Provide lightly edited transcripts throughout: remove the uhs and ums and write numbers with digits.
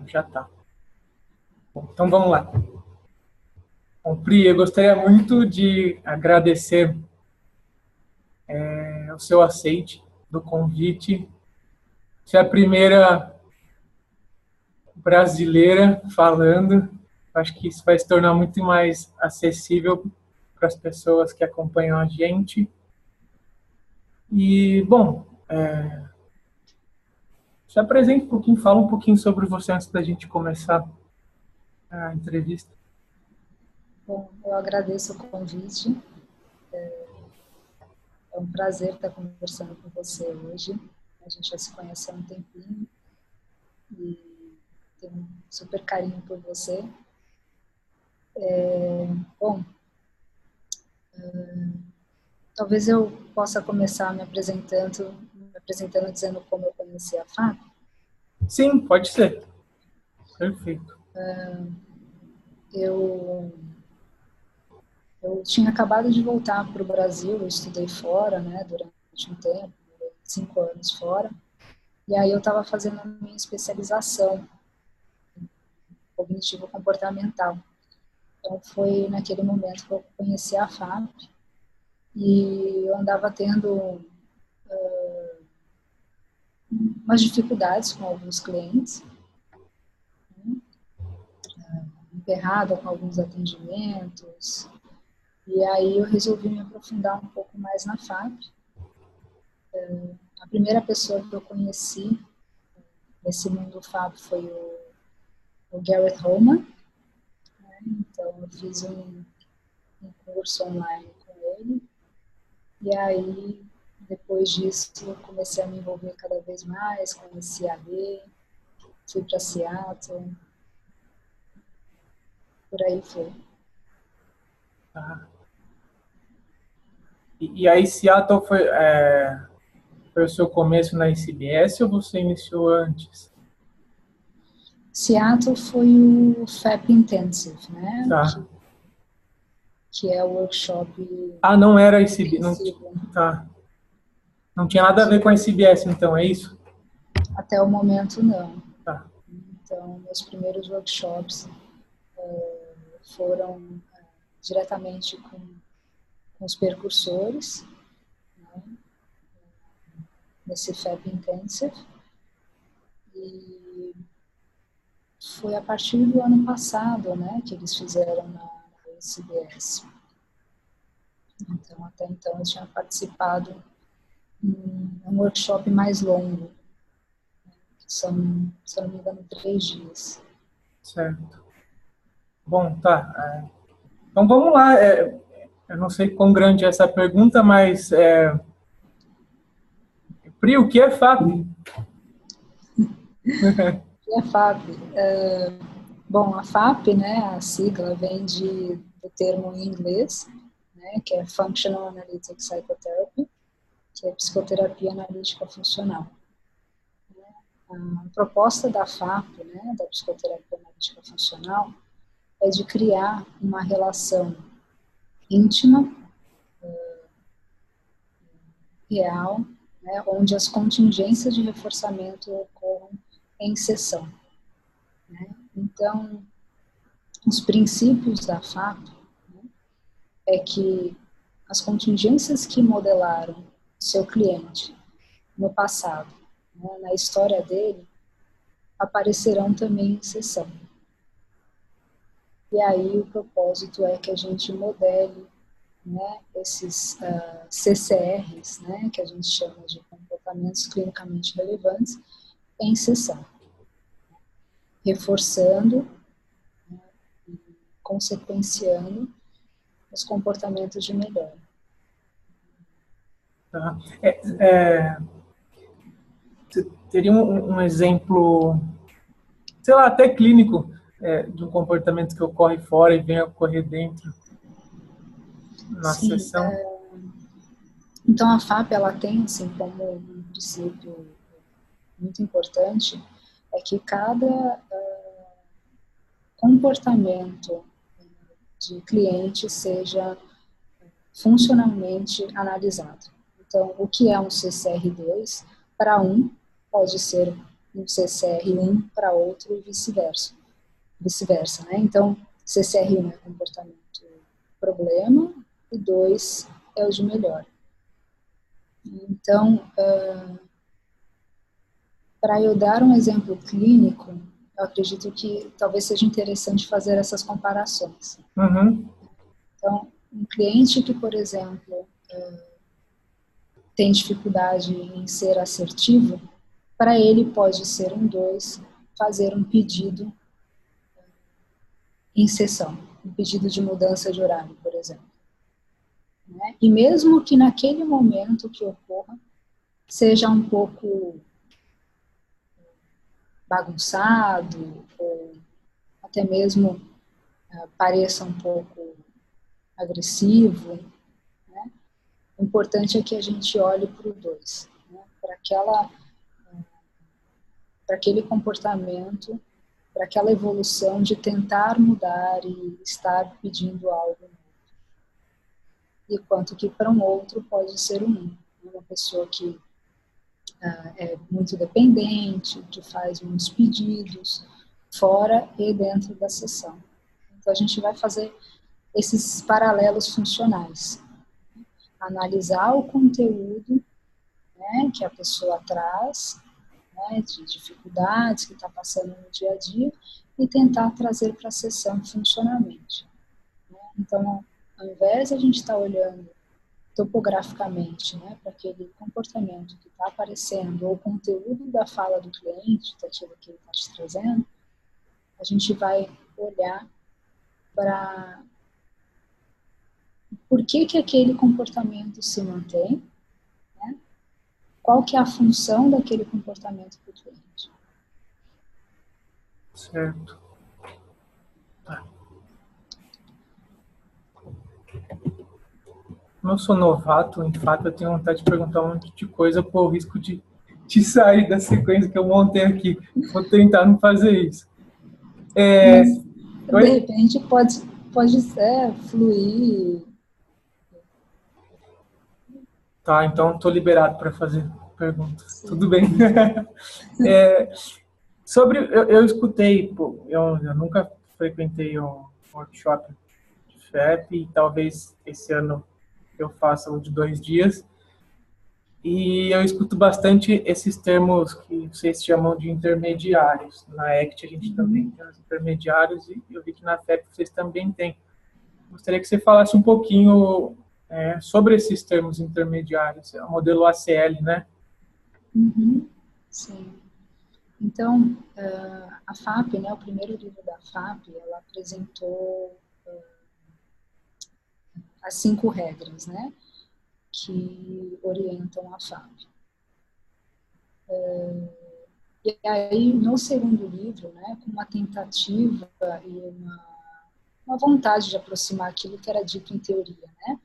Já tá. Bom, então vamos lá. Bom, Pri, eu gostaria muito de agradecer o seu aceite do convite. Você é a primeira brasileira falando. Acho que isso vai se tornar muito mais acessível para as pessoas que acompanham a gente. E, bom, se apresenta um pouquinho, fala um pouquinho sobre você antes da gente começar a entrevista. Bom, eu agradeço o convite. É um prazer estar conversando com você hoje. A gente já se conhece há um tempinho e tenho um super carinho por você. Bom, talvez eu possa começar me apresentando dizendo como eu conheci a FAP. Sim, pode ser. Perfeito. Eu tinha acabado de voltar para o Brasil, eu estudei fora, né, durante um tempo, 5 anos fora, e aí eu estava fazendo a minha especialização em cognitivo comportamental. Então foi naquele momento que eu conheci a FAP e eu andava tendo umas dificuldades com alguns clientes, né, emperrada com alguns atendimentos, e aí eu resolvi me aprofundar um pouco mais na FAP. A primeira pessoa que eu conheci nesse mundo FAP foi o Garrett Hillman, né? Então eu fiz um curso online com ele, e aí depois disso eu comecei a me envolver cada vez mais, conheci a B, fui para Seattle, por aí foi. Tá. E aí, Seattle foi o seu começo na ICBS ou você iniciou antes? Seattle foi o FAP Intensive, né? Tá. Que é o workshop Ah, não era ICBS. Não, intensivo. tá. Não tinha nada a ver com a ICBS, então, é isso? Até o momento, não. Tá. Então, meus primeiros workshops foram diretamente com os percursores, né, nesse FAP Intensive. E foi a partir do ano passado, né, que eles fizeram na CBS. Então, até então, eu tinha participado em um workshop mais longo, que são, se eu não me engano, 3 dias. Certo. Bom, tá. Então vamos lá. Eu não sei quão grande é essa pergunta, mas Pri, o que é FAP? E a FAP? Bom, a FAP, né, a sigla vem do termo em inglês, né, que é Functional Analytic Psychotherapy, que é psicoterapia analítica funcional. A proposta da FAP, né, da psicoterapia analítica funcional, é de criar uma relação íntima, real, né, onde as contingências de reforçamento ocorram em sessão, né? Então, os princípios da FAP, né, é que as contingências que modelaram seu cliente no passado, né, na história dele, aparecerão também em sessão. E aí o propósito é que a gente modele, né, esses CCRs, né, que a gente chama de comportamentos clinicamente relevantes, em sessão, reforçando, né, e consequenciando os comportamentos de melhora. Tá. Você teria um exemplo, sei lá, até clínico, de um comportamento que ocorre fora e vem a ocorrer dentro, na Sim, sessão? então a FAP ela tem assim como um princípio muito importante é que cada comportamento de cliente seja funcionalmente analisado. Então, o que é um CCR2 para um pode ser um CCR1 para outro e vice-versa. Vice-versa, né? Então, CCR1 é comportamento problema e 2 é o de melhor. Então, para eu dar um exemplo clínico, eu acredito que talvez seja interessante fazer essas comparações. Uhum. Então, um cliente que, por exemplo, tem dificuldade em ser assertivo, para ele pode ser um 2 fazer um pedido em sessão, um pedido de mudança de horário, por exemplo. Né? E mesmo que naquele momento que ocorra, seja um pouco bagunçado, ou até mesmo pareça um pouco agressivo, né? O importante é que a gente olhe para o 2, né? Para aquele comportamento, para aquela evolução de tentar mudar e estar pedindo algo novo. E quanto que para um outro pode ser uma pessoa que é muito dependente, que faz muitos pedidos, fora e dentro da sessão. Então, a gente vai fazer esses paralelos funcionais. Analisar o conteúdo, né, que a pessoa traz, né, de dificuldades que está passando no dia a dia, e tentar trazer para a sessão funcionalmente. Né? Então, ao invés de a gente estar olhando topograficamente, né, para aquele comportamento que está aparecendo, ou o conteúdo da fala do cliente, daquilo que ele está te trazendo, a gente vai olhar para por que aquele comportamento se mantém, né? Qual que é a função daquele comportamento para o cliente. Certo. Tá. Como eu sou novato, em fato, eu tenho vontade de perguntar um monte de coisa por risco de sair da sequência que eu montei aqui. Vou tentar não fazer isso. Mas, de repente, pode ser fluir. Tá, então estou liberado para fazer perguntas. Sim. Tudo bem. Eu escutei, pô, eu nunca frequentei um workshop de FEP e talvez esse ano eu faça um de 2 dias. E eu escuto bastante esses termos que vocês chamam de intermediários. Na ACT a gente também tem os intermediários e eu vi que na FEP vocês também têm. Gostaria que você falasse um pouquinho sobre esses termos intermediários, é o modelo ACL, né? Uhum. Sim. Então, a FAP, né, o primeiro livro da FAP, ela apresentou as 5 regras, né, que orientam a FAP. E aí, no segundo livro, né, com uma tentativa e uma vontade de aproximar aquilo que era dito em teoria, né,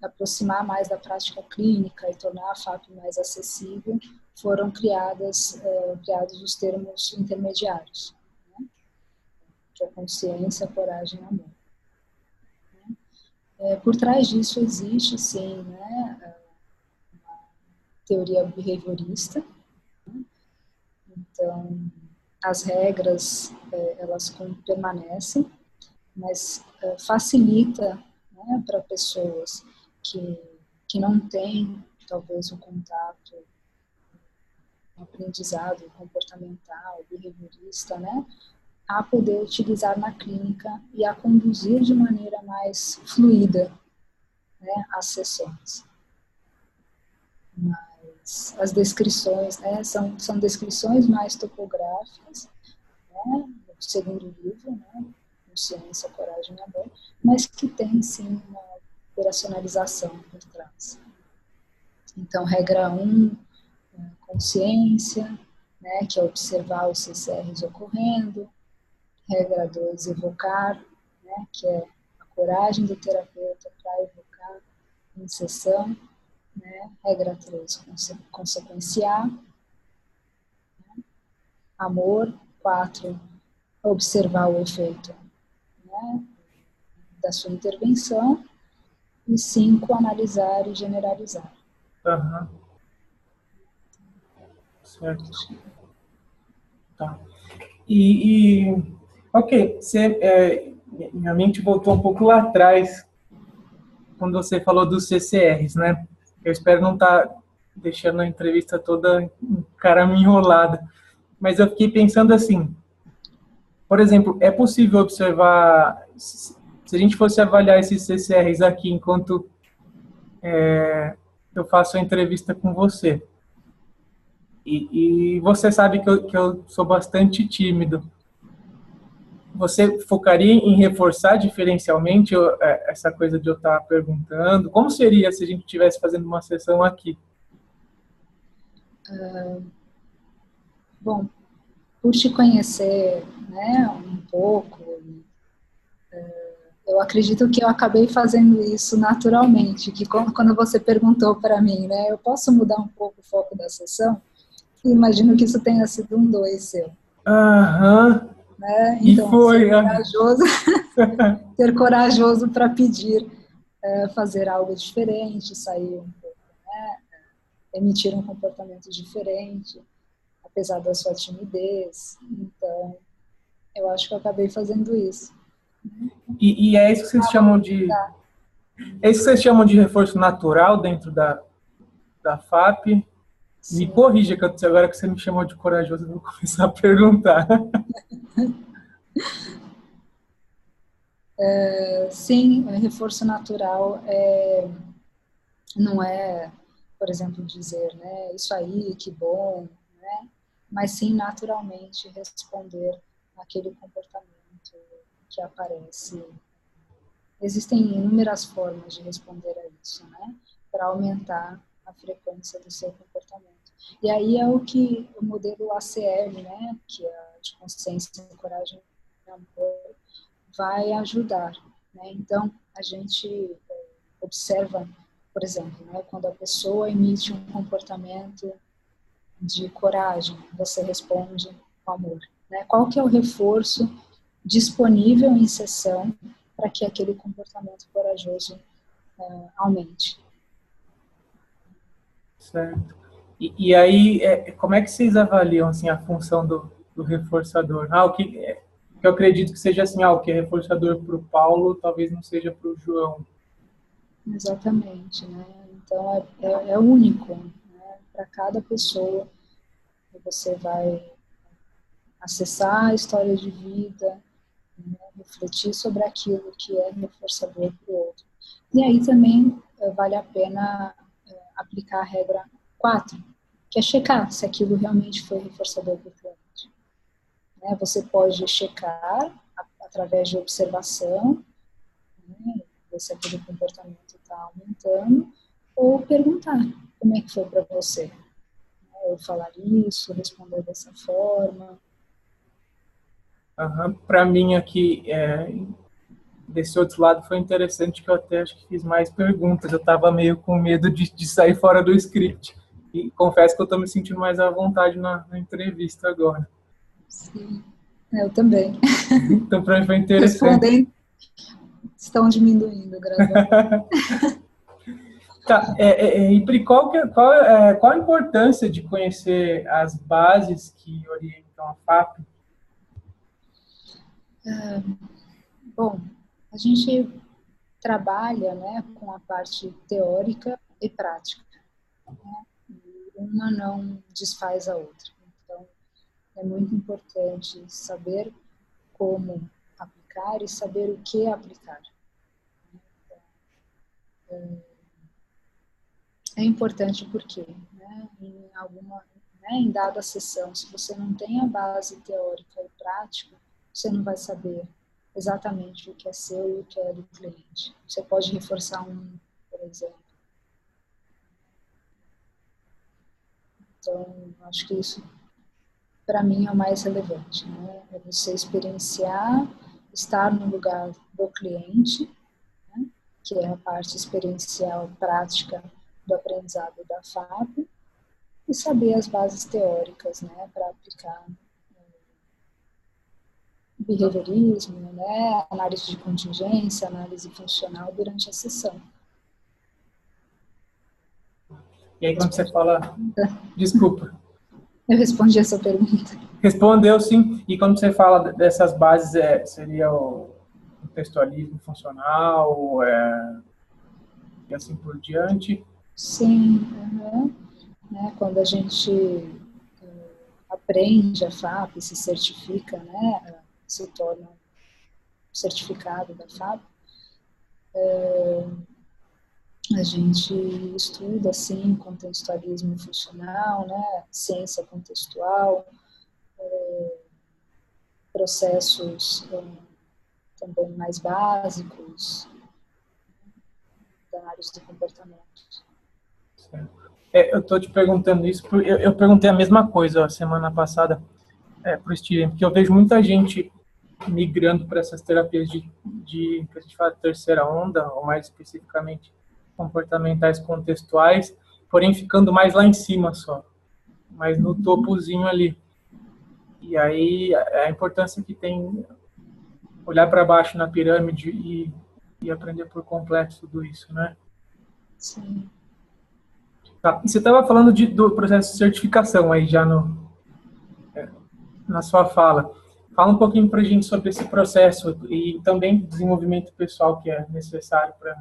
aproximar mais da prática clínica e tornar a FAP mais acessível, foram criados os termos intermediários, né, que é consciência, coragem e amor. Por trás disso existe, sim, né, uma teoria behaviorista. Né? Então, as regras, elas permanecem, mas facilita, né, para pessoas que não têm, talvez, um contato, um aprendizado comportamental, behaviorista, né, a poder utilizar na clínica e a conduzir de maneira mais fluida, né, as sessões. Mas as descrições, né, são descrições mais topográficas, né, no segundo livro, né, Consciência, Coragem e Amor, mas que tem, sim, uma operacionalização por trás. Então, regra 1, consciência, né, que é observar os CCRs ocorrendo. Regra 2, evocar, né, que é a coragem do terapeuta para evocar em sessão. Né? Regra 3, consequenciar. Né? Amor. 4, observar o efeito, né, da sua intervenção. E 5, analisar e generalizar. Uhum. Certo. Tá. Ok, minha mente voltou um pouco lá atrás, quando você falou dos CCRs, né? Eu espero não estar deixando a entrevista toda encaminholada, mas eu fiquei pensando assim, por exemplo, é possível observar, se a gente fosse avaliar esses CCRs aqui enquanto eu faço a entrevista com você, e você sabe que eu sou bastante tímido, você focaria em reforçar diferencialmente essa coisa de eu estar perguntando? Como seria se a gente estivesse fazendo uma sessão aqui? Bom, por te conhecer, né, um pouco, eu acredito que eu acabei fazendo isso naturalmente, que quando você perguntou para mim, né, eu posso mudar um pouco o foco da sessão? Imagino que isso tenha sido um dois seu. Aham. Né? E Então, foi. ser corajoso para pedir fazer algo diferente, sair um pouco, né? Emitir um comportamento diferente, apesar da sua timidez. Então, eu acho que eu acabei fazendo isso. E é isso que vocês chamam de. É isso que vocês chamam de reforço natural dentro da FAP? Sim. Me corrija, que agora que você me chamou de corajoso, eu vou começar a perguntar. Sim, reforço natural não é, por exemplo, dizer, né, isso aí, que bom, né? Mas sim naturalmente responder àquele comportamento que aparece. Existem inúmeras formas de responder a isso, né? Para aumentar a frequência do seu comportamento. E aí é o que o modelo ACL, né, que é de consciência, coragem e amor, vai ajudar, né? Então, a gente observa, por exemplo, né, quando a pessoa emite um comportamento de coragem, você responde com amor, né? Qual que é o reforço disponível em sessão para que aquele comportamento corajoso aumente? Certo. E aí, como é que vocês avaliam assim, a função do reforçador? O que eu acredito que seja assim, o que é reforçador para o Paulo, talvez não seja para o João. Exatamente, né? Então, é único, né? Para cada pessoa, você vai acessar a história de vida, né? Refletir sobre aquilo que é reforçador para o outro. E aí também vale a pena aplicar a regra 4, que é checar se aquilo realmente foi reforçador para o cliente. Né? Você pode checar através de observação, né? Ver se aquele comportamento está aumentando, ou perguntar como é que foi para você. Eu falar isso, responder dessa forma. Para mim aqui, desse outro lado, foi interessante que eu até acho que fiz mais perguntas. Eu estava meio com medo de sair fora do script. E confesso que eu estou me sentindo mais à vontade na entrevista agora. Sim, eu também. Então, para mim foi interessante. Respondendo, estão diminuindo gradualmente. Tá, e qual a importância de conhecer as bases que orientam a FAP? Bom, a gente trabalha, né, com a parte teórica e prática, né? E uma não desfaz a outra. Então, é muito importante saber como aplicar e saber o que aplicar. É importante porque, né, em dada sessão, se você não tem a base teórica e prática, você não vai saber exatamente o que é seu e o que é do cliente. Você pode reforçar por exemplo. Então, acho que isso, para mim, é o mais relevante, né? É você experienciar, estar no lugar do cliente, né? Que é a parte experiencial prática do aprendizado da FAP, e saber as bases teóricas, né, para aplicar behaviorismo, né, análise de contingência, análise funcional durante a sessão. E aí quando você fala... Desculpa. Eu respondi essa pergunta. Respondeu, sim. E quando você fala dessas bases, seria o textualismo funcional, e assim por diante? Sim, né, quando a gente aprende a FAP, se certifica, né, se torna um certificado da FAP, a gente estuda, assim, contextualismo funcional, né, ciência contextual, processos também mais básicos da análise do comportamento. Eu estou te perguntando isso, porque eu perguntei a mesma coisa a semana passada para o Steven, porque eu vejo muita gente migrando para essas terapias que a gente fala terceira onda, ou mais especificamente comportamentais contextuais, porém ficando mais lá em cima só, mais no topozinho ali. E aí a importância que tem olhar para baixo na pirâmide e aprender por completo tudo isso, né? Sim. Tá. E você estava falando do processo de certificação aí já na sua fala. Fala um pouquinho para a gente sobre esse processo e também desenvolvimento pessoal que é necessário para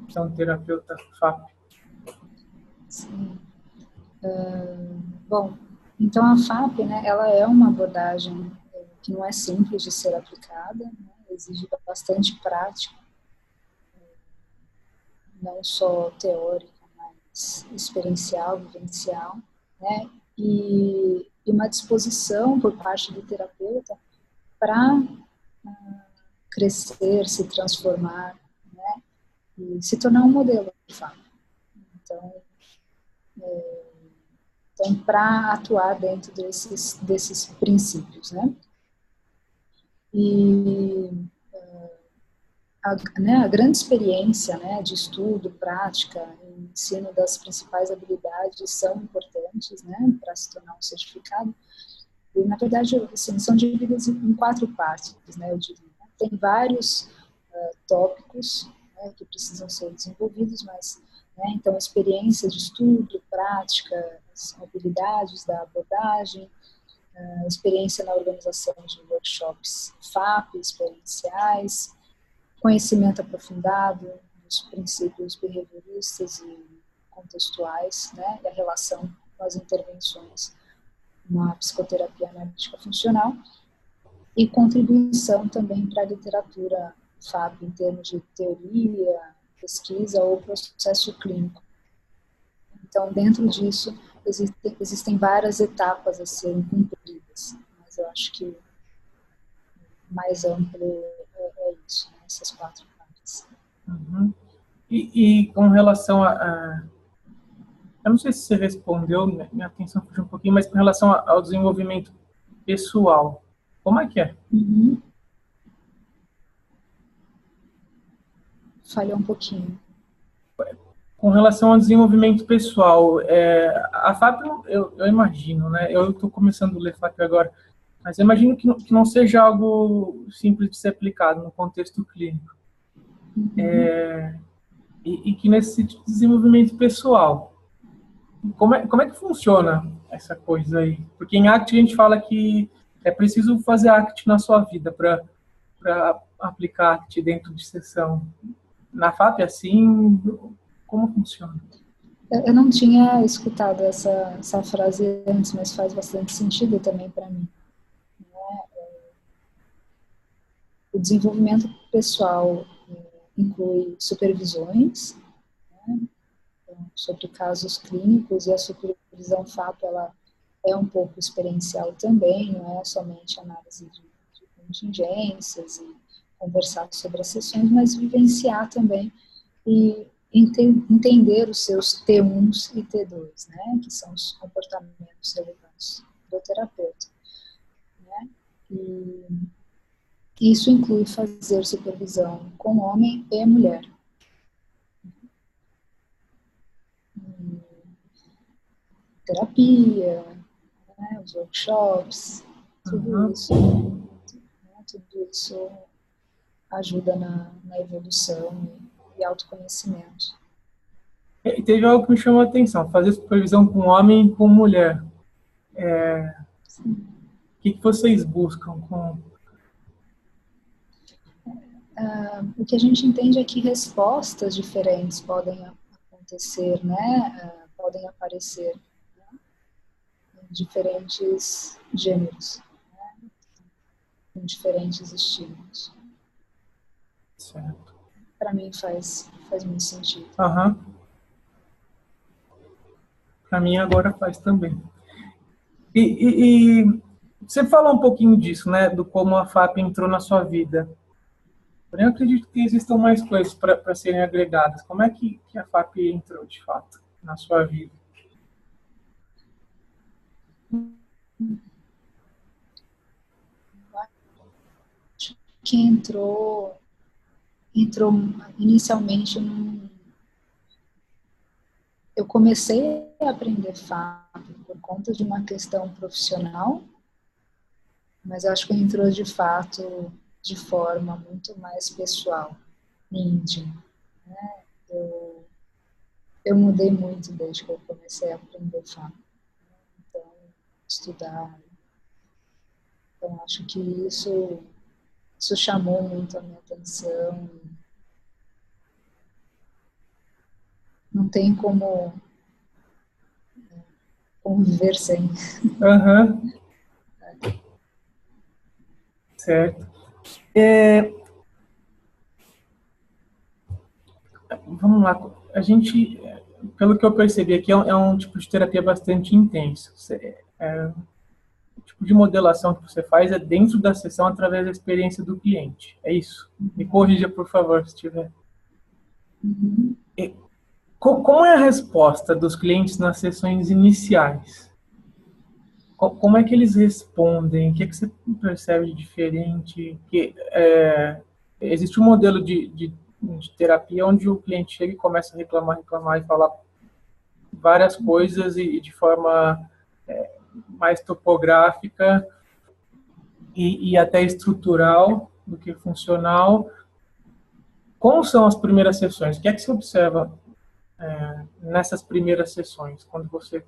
ser um terapeuta FAP. Sim. Bom, então a FAP, né, ela é uma abordagem que não é simples de ser aplicada, né, exige bastante prática, não só teórica, mas experiencial, vivencial, né, e uma disposição por parte do terapeuta para crescer, se transformar, né, e se tornar um modelo de FAP. Então, para atuar dentro desses princípios, né? E a grande experiência, né, de estudo, prática, ensino das principais habilidades são importantes, né, para se tornar um certificado. E, na verdade, assim, são divididas em 4 partes, né, eu diria. Tem vários tópicos, né, que precisam ser desenvolvidos, mas, né, então, experiência de estudo, prática, as habilidades da abordagem, experiência na organização de workshops FAP, experienciais, conhecimento aprofundado dos princípios behavioristas e contextuais, né, e a relação com as intervenções na psicoterapia analítica funcional, e contribuição também para a literatura FAP em termos de teoria, pesquisa ou processo clínico. Então, dentro disso, existem várias etapas a serem cumpridas, mas eu acho que mais amplo é isso, né, essas 4 partes. Uhum. E com relação eu não sei se você respondeu, minha atenção fugiu um pouquinho, mas com relação ao desenvolvimento pessoal, como é que é? Uhum. Falhou um pouquinho. Com relação ao desenvolvimento pessoal, a FAP, eu imagino, né? Eu estou começando a ler FAP agora, mas eu imagino que não seja algo simples de ser aplicado no contexto clínico. E que nesse desenvolvimento pessoal, como é que funciona essa coisa aí? Porque em ACT a gente fala que é preciso fazer ACT na sua vida para aplicar ACT dentro de sessão. Na FAP, assim, como funciona? Eu não tinha escutado essa frase antes, mas faz bastante sentido também para mim. O desenvolvimento pessoal inclui supervisões, né, sobre casos clínicos, e a supervisão FAP ela é um pouco experiencial também, não é somente análise de contingências e conversar sobre as sessões, mas vivenciar também e entender os seus T1s e T2, né, que são os comportamentos relevantes do terapeuta. Né? E isso inclui fazer supervisão com homem e mulher. Terapia, né, os workshops, tudo isso, né, tudo isso ajuda na evolução e autoconhecimento. E teve algo que me chamou a atenção, fazer supervisão com homem e com mulher. O que vocês buscam com... O que a gente entende é que respostas diferentes podem acontecer, né? Podem aparecer, né? Em diferentes gêneros, né? Em diferentes estímulos. Certo. Para mim faz muito sentido. Aham. Para mim agora faz também. E você falou um pouquinho disso, né? Do como a FAP entrou na sua vida. Porém, eu acredito que existam mais coisas para serem agregadas. Como é que a FAP entrou, de fato, na sua vida? Acho que entrou inicialmente eu comecei a aprender FAP por conta de uma questão profissional, mas acho que entrou de fato de forma muito mais pessoal, íntima, né? Eu mudei muito desde que eu comecei a aprender FAP, então estudar. Então acho que isso chamou muito a minha atenção. Não tem como viver sem. Aham. Certo. Vamos lá. A gente, pelo que eu percebi aqui, é um tipo de terapia bastante intenso. O tipo de modelação que você faz é dentro da sessão através da experiência do cliente. É isso? Me corrija, por favor, se tiver. Uhum. Como é a resposta dos clientes nas sessões iniciais? Como é que eles respondem? O que você percebe de diferente? Existe um modelo de terapia onde o cliente chega e começa a reclamar e falar várias coisas e de forma mais topográfica e até estrutural do que funcional. Como são as primeiras sessões? O que é que você observa nessas primeiras sessões, quando você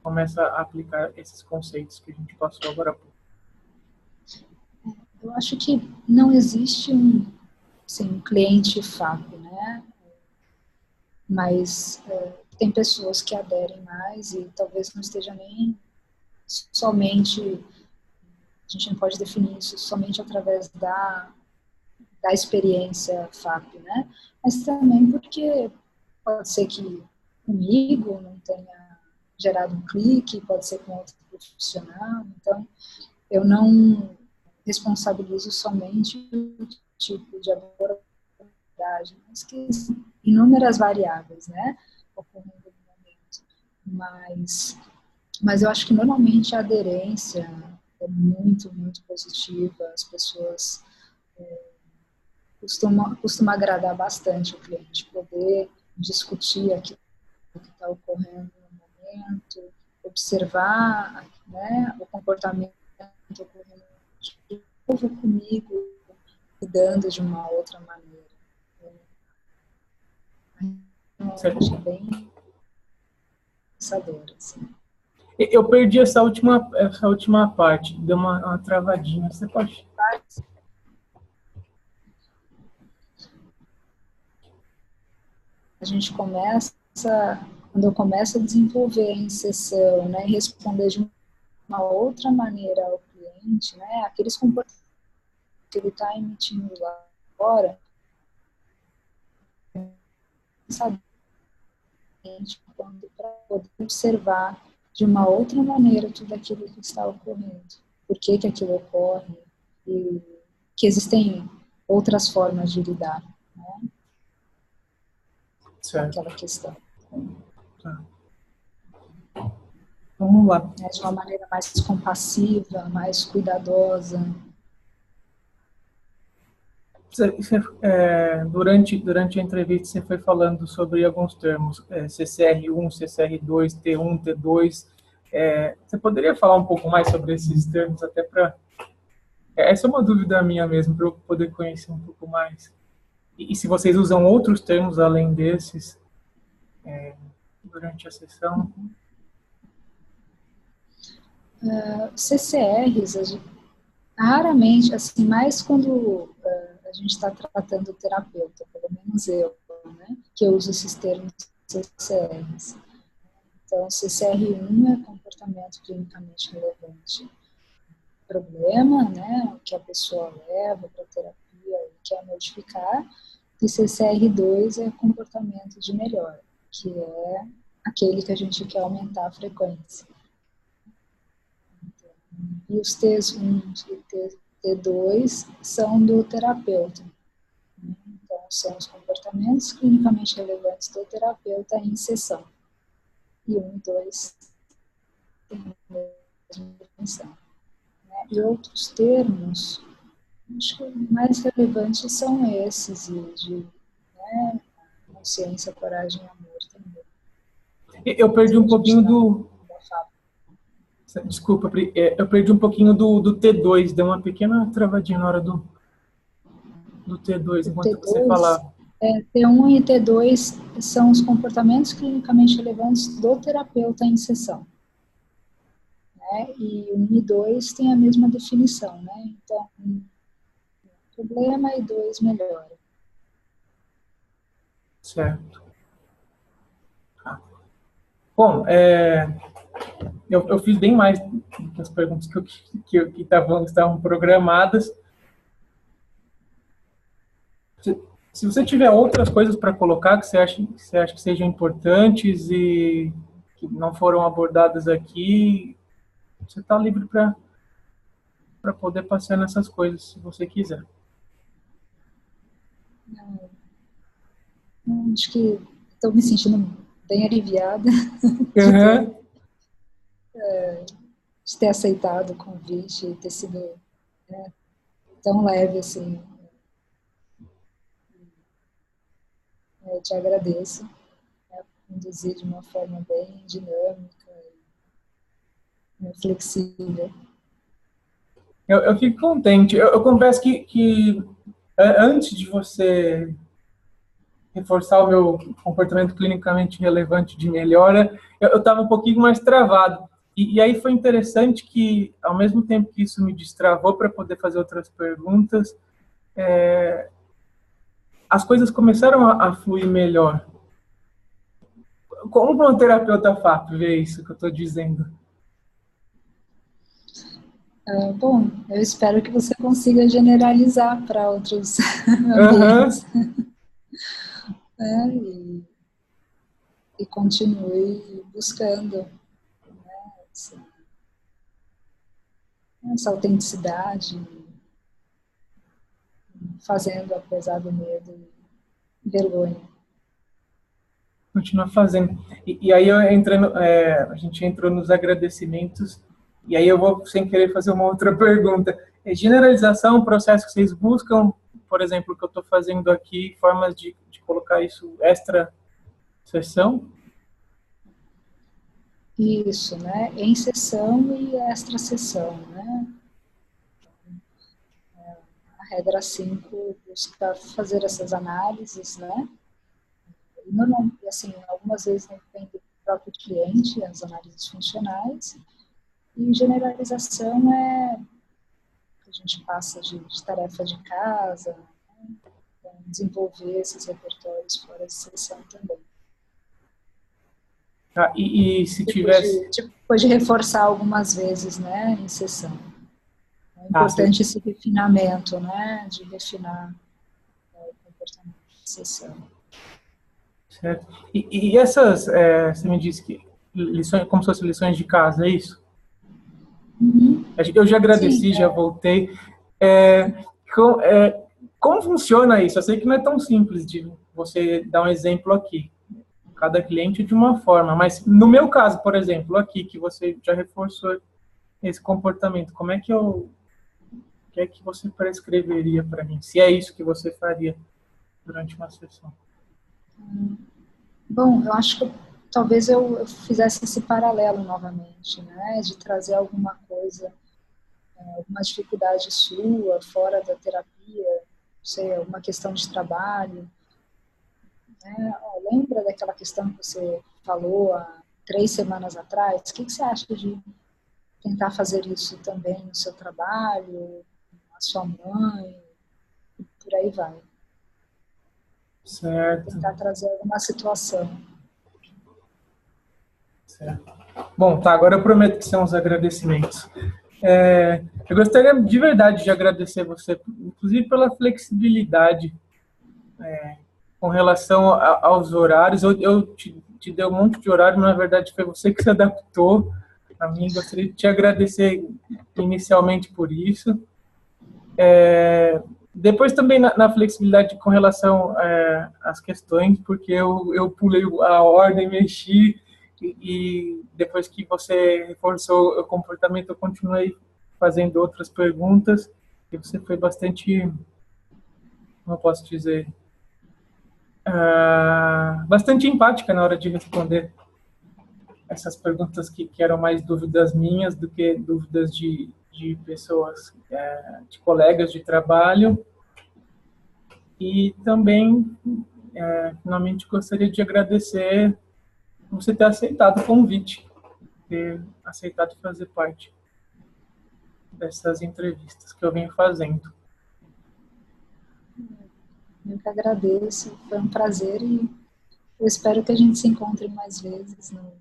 começa a aplicar esses conceitos que a gente passou agora há pouco? Eu acho que não existe um cliente FAP, né? Mas tem pessoas que aderem mais e talvez não esteja nem somente, a gente não pode definir isso somente através da experiência FAP, né? Mas também porque pode ser que comigo não tenha gerado um clique, pode ser com outro profissional, então eu não responsabilizo somente o tipo de abordagem, mas que inúmeras variáveis, né, ocorrendo no momento. Mas eu acho que normalmente a aderência é muito, muito positiva, as pessoas costuma agradar bastante o cliente, poder discutir aquilo que está ocorrendo no momento, observar, né, o comportamento ocorrendo de novo comigo, lidando de uma outra maneira. Eu acho bem pensadora, assim. Eu perdi essa última parte, deu uma travadinha. Você pode... A gente começa, quando eu começo a desenvolver em sessão, né, e responder de uma outra maneira ao cliente, né, aqueles comportamentos que ele está emitindo lá fora, sabe, para poder observar de uma outra maneira tudo aquilo que está ocorrendo, por que aquilo ocorre, e que existem outras formas de lidar, né, com aquela questão. Tá. Vamos lá. De uma maneira mais compassiva, mais cuidadosa. Durante a entrevista, você foi falando sobre alguns termos, CCR1, CCR2, T1, T2. Você poderia falar um pouco mais sobre esses termos, até para... Essa é uma dúvida minha mesmo, para eu poder conhecer um pouco mais. E se vocês usam outros termos além desses durante a sessão? CCRs, raramente, assim, mais quando a gente está tratando o terapeuta, pelo menos eu, né, que eu uso esses termos CCRs. Então, CCR1 é comportamento clinicamente relevante. Problema, né, que a pessoa leva para a terapia e quer modificar, e CCR2 é comportamento de melhora, que é aquele que a gente quer aumentar a frequência. E os T1 e T2 são do terapeuta. Então, são os comportamentos clinicamente relevantes do terapeuta em sessão. E 1 e 2 têm a mesma definição. E outros termos, acho que os mais relevantes são esses, de consciência, coragem e amor também. Eu perdi um pouquinho do... Desculpa, Pri, eu perdi um pouquinho do T2, deu uma pequena travadinha na hora do T2, enquanto você falava. T1 e T2 são os comportamentos clinicamente relevantes do terapeuta em sessão. Né? E 1 e 2 têm a mesma definição, né? Então, problema e 2 melhora. Certo. Bom, eu fiz bem mais do que as perguntas que estavam programadas. Se você tiver outras coisas para colocar que você acha que sejam importantes e que não foram abordadas aqui, você está livre para poder passar nessas coisas, se você quiser. Acho que estou me sentindo bem aliviada de ter aceitado o convite e ter sido tão leve assim. Eu te agradeço. Conduzir de uma forma bem dinâmica e flexível. Eu fico contente. Eu confesso que antes de você reforçar o meu comportamento clinicamente relevante de melhora, eu estava um pouquinho mais travado. E aí foi interessante que, ao mesmo tempo que isso me destravou para poder fazer outras perguntas, as coisas começaram a fluir melhor. Como um terapeuta FAP vê isso que eu estou dizendo? Bom, eu espero que você consiga generalizar para outros ambientes. E continue buscando, né, essa autenticidade, fazendo apesar do medo e vergonha. Continuar fazendo. E aí a gente entrou nos agradecimentos, e aí eu vou, sem querer, fazer uma outra pergunta. Generalização, um processo que vocês buscam, por exemplo, o que eu estou fazendo aqui, formas de colocar isso extra sessão? Isso, né? Em sessão e extra sessão, né? A regra 5 busca fazer essas análises, né? E normalmente, assim, algumas vezes depende do próprio cliente, as análises funcionais. E generalização é que a gente passa de tarefa de casa, né? Então, desenvolver esses repertórios fora de sessão também. E se tivesse... Depois de reforçar algumas vezes, né, em sessão. É importante esse refinamento, né, de refinar o comportamento de sessão. Certo. E essas, você me disse que lições, como se fossem lições de casa, é isso? Uhum. Eu já agradeci, Sim, já voltei. Como funciona isso? Eu sei que não é tão simples de você dar um exemplo aqui. Cada cliente de uma forma, mas no meu caso, por exemplo, aqui, que você já reforçou esse comportamento, como é que o que é que você prescreveria para mim? Se é isso que você faria durante uma sessão? Bom, eu acho que talvez eu fizesse esse paralelo novamente, né, de trazer alguma coisa, alguma dificuldade sua fora da terapia, não sei, alguma questão de trabalho, né? Lembra daquela questão que você falou há 3 semanas atrás? O que você acha de tentar fazer isso também no seu trabalho, com a sua mãe, e por aí vai. Certo. Tentar trazer alguma situação. Certo. Bom, tá, agora eu prometo que são os agradecimentos. Eu gostaria de verdade de agradecer você, inclusive pela flexibilidade com relação aos horários. Eu te dei um monte de horário, mas na verdade foi você que se adaptou a mim. Gostaria de te agradecer inicialmente por isso. Depois também na flexibilidade com relação às questões, porque eu pulei a ordem, mexi, e depois que você reforçou o comportamento, eu continuei fazendo outras perguntas, e você foi bastante, como eu posso dizer, bastante empática na hora de responder essas perguntas que eram mais dúvidas minhas do que dúvidas de pessoas, de colegas de trabalho. E também, finalmente, gostaria de agradecer por você ter aceitado o convite, ter aceitado fazer parte dessas entrevistas que eu venho fazendo. Eu que agradeço, foi um prazer e eu espero que a gente se encontre mais vezes no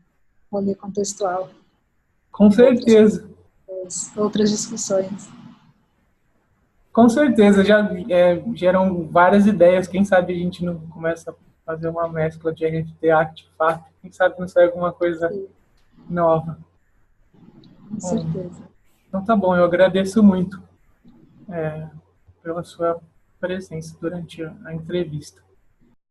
rolê contextual. Com certeza. Outras discussões. Com certeza, já geram várias ideias. Quem sabe a gente não começa a fazer uma mescla de NFT, Artefact, quem sabe não sai alguma coisa Sim. nova. Com certeza. Então tá bom, eu agradeço muito pela sua presença durante a entrevista.